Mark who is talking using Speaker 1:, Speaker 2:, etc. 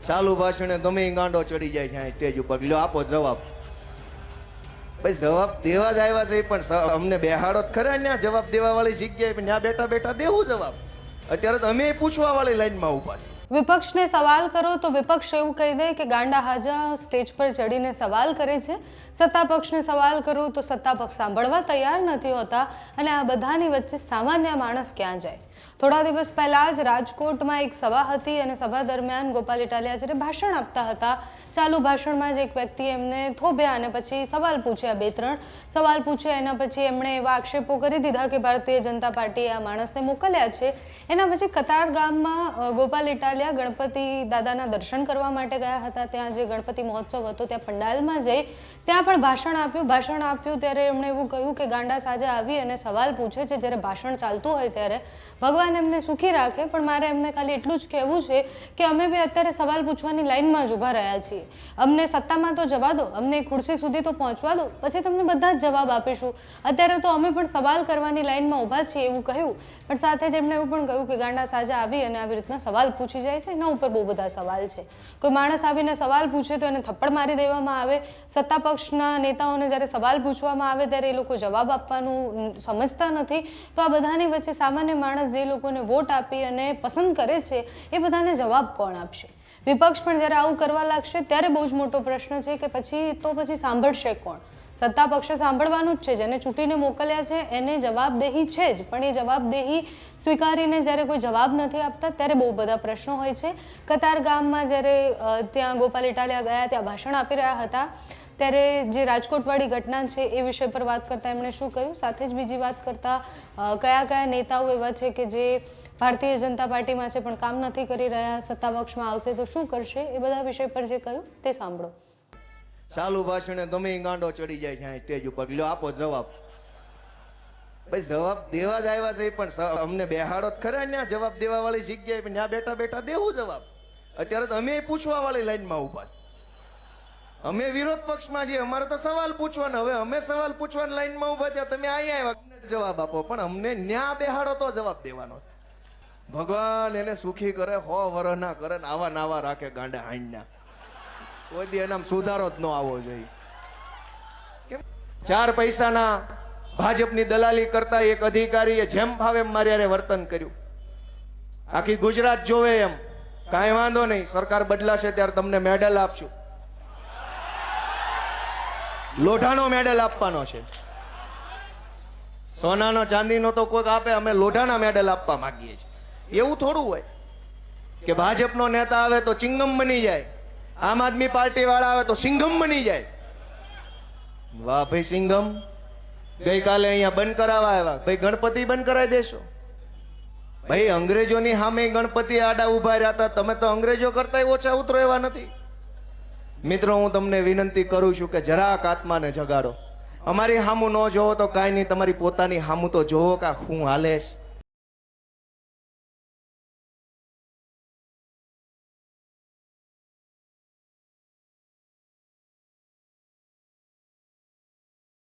Speaker 1: ચાલુ ભાષણે ગમે ઈ ગાંડો ચડી જાય છે અહીં સ્ટેજ ઉપર. લ્યો આપો જવાબ. ભાઈ જવાબ દેવા જ આવ્યા છે પણ અમને બેહાડો જ ખરા ને જવાબ દેવા વાળી જગ્યાએ ત્યાં બેઠા બેઠા દેવું જવાબ. અત્યારે તો અમે પૂછવા વાળી લાઈનમાં ઉભા છે.
Speaker 2: વિપક્ષને સવાલ કરો તો વિપક્ષ એવું કહી દે કે ગાંડા હાજા સ્ટેજ પર ચડીને સવાલ કરે છે. સત્તા પક્ષને સવાલ કરો તો સત્તા પક્ષ સાંભળવા તૈયાર નથી હોતા અને આ બધાની વચ્ચે સામાન્ય માણસ ક્યાં જાય. થોડા દિવસ પહેલા જ રાજકોટમાં એક સભા હતી અને સભા દરમિયાન ગોપાલ ઇટાલિયા જ્યારે ભાષણ આપતા હતા, ચાલુ ભાષણમાં જ એક વ્યક્તિએ એમને થોભ્યા અને પછી સવાલ પૂછ્યા, 2-3 સવાલ પૂછ્યા. એના પછી એમણે એવા આક્ષેપો કરી દીધા કે ભારતીય જનતા પાર્ટીએ આ માણસને મોકલ્યા છે. એના પછી કતાર ગામમાં ગોપાલ ઇટાલિયા ગણપતિ દાદાના દર્શન કરવા માટે ગયા હતા. ત્યાં જે ગણપતિ મહોત્સવ હતો ત્યાં પંડાલમાં જઈ ત્યાં પણ ભાષણ આપ્યું. ત્યારે એમણે એવું કહ્યું કે ગાંડા સાજા આવી અને સવાલ પૂછે છે જ્યારે ભાષણ ચાલતું હોય ત્યારે. ભગવાન એમને સુખી રાખે, પણ મારે એમને ખાલી એટલું જ કહેવું છે કે અમે બી અત્યારે સવાલ પૂછવાની લાઈનમાં જ ઊભા રહ્યા છીએ. અમને સત્તામાં તો જવા દો, અમને ખુરશી સુધી તો પહોંચવા દો, પછી તમને બધા જ જવાબ આપીશું. અત્યારે તો અમે પણ સવાલ કરવાની લાઈનમાં ઊભા છીએ એવું કહ્યું. પણ સાથે જ એમણે એવું પણ કહ્યું કે ગાંડા સાજા આવી અને આવી રીતના સવાલ પૂછી જાય છે. એના ઉપર બહુ બધા સવાલ છે. કોઈ માણસ આવીને સવાલ પૂછે તો એને થપ્પડ મારી દેવામાં આવે. સત્તા પક્ષના નેતાઓને જ્યારે સવાલ પૂછવામાં આવે ત્યારે એ લોકો જવાબ આપવાનું સમજતા નથી. તો આ બધાની વચ્ચે સામાન્ય માણસ જે લોકોને વોટ આપી અને પસંદ કરે છે એ બધાને જવાબ કોણ આપશે? વિપક્ષ પણ જ્યારે આવું કરવા લાગશે ત્યારે બહુ જ મોટો પ્રશ્ન છે કે પછી સાંભળશે કોણ? સત્તા પક્ષે સાંભળવાનું જ છે. જેને ચૂંટીને મોકલ્યા છે એને જવાબદેહી છે જ, પણ એ જવાબદેહી સ્વીકારીને જ્યારે કોઈ જવાબ નથી આપતા ત્યારે બહુ બધા પ્રશ્નો હોય છે. કતાર ગામમાં જ્યારે ત્યાં ગોપાલ ઇટાલિયા ગયા, ત્યાં ભાષણ આપી રહ્યા હતા ત્યારે જે રાજકોટવાળી ઘટના છે એ વિષય પર વાત કરતા એમણે શું કહ્યું, સાથે જ બીજી વાત કરતા કયા કયા નેતાઓ એવા છે કે જે ભારતીય જનતા પાર્ટીમાં છે પણ કામ નથી કરી રહ્યા, સત્તા પક્ષમાં આવશે તો શું કરશે, એ બધા વિષય પર જે કહ્યું તે સાંભળો.
Speaker 1: ચાલુ ભાષણે ગમે ઈ ગાંડો ચડી જાય છે અહીં સ્ટેજ ઉપર. લ્યો આપો જવાબ. ભાઈ જવાબ દેવા જ આવ્યા છે પણ અમને બેહાડો જ ખરા ને જવાબ દેવા વાળી જગ્યાએ ત્યાં બેઠા બેઠા દેવું જવાબ. અત્યારે તો અમે પૂછવા વાળી લાઈનમાં ઉભા છે. અમે વિરોધ પક્ષમાં છીએ, અમારે તો સવાલ પૂછવાના. હવે અમે સવાલ પૂછવાની લાઈનમાં ઉભા ત્યાં તમે અહીંયા આવ્યા જવાબ આપો, પણ અમને ન્યા બેહાડો તો જવાબ દેવાનો છે. ભગવાન એને સુખી કરે, 100 વર્ષ ના કરે ને આવા નાવા રાખે ગાંડા હાંડના. કોઈ દી એનામ સુધારો જ ન આવવો જોઈએ. કેમ 4 પૈસાના ભાજપની દલાલી કરતા એક અધિકારીએ જેમ ભાવે એમ મારી હારે વર્તન કર્યું. આખી ગુજરાત જોવે એમ. કાંઈ વાંધો નહીં, સરકાર બદલાશે ત્યારે તમને મેડલ આપશું. લોઢાનો મેડલ આપવાનો છે. સોનાનો ચાંદીનો તો કોઈક આપે, અમે લોઢાના મેડલ આપવા માંગીએ છીએ. એવું થોડું હોય કે ભાજપનો નેતા આવે તો ચિંગમ બની જાય, આમ આદમી પાર્ટી વાળા આવે તો સિંઘમ બની જાય. વાહ ભાઈ સિંઘમ, ગઈકાલે અહીંયા બંધ કરાવવા આવ્યા. ભાઈ ગણપતિ બંધ કરાવી દેશો? ભાઈ અંગ્રેજોની સામે ગણપતિ આડા ઉભા રહ્યા હતા, તમે તો અંગ્રેજો કરતા ઓછા ઉતરો એવા નથી. મિત્રો, હું તમને વિનંતી કરું છું કે જરાક આત્માને જગાડો. અમારી સામું ન જોવો તો કાંઈ નહીં, તમારી પોતાની સામું તો જોવો કે હું હાલેશ.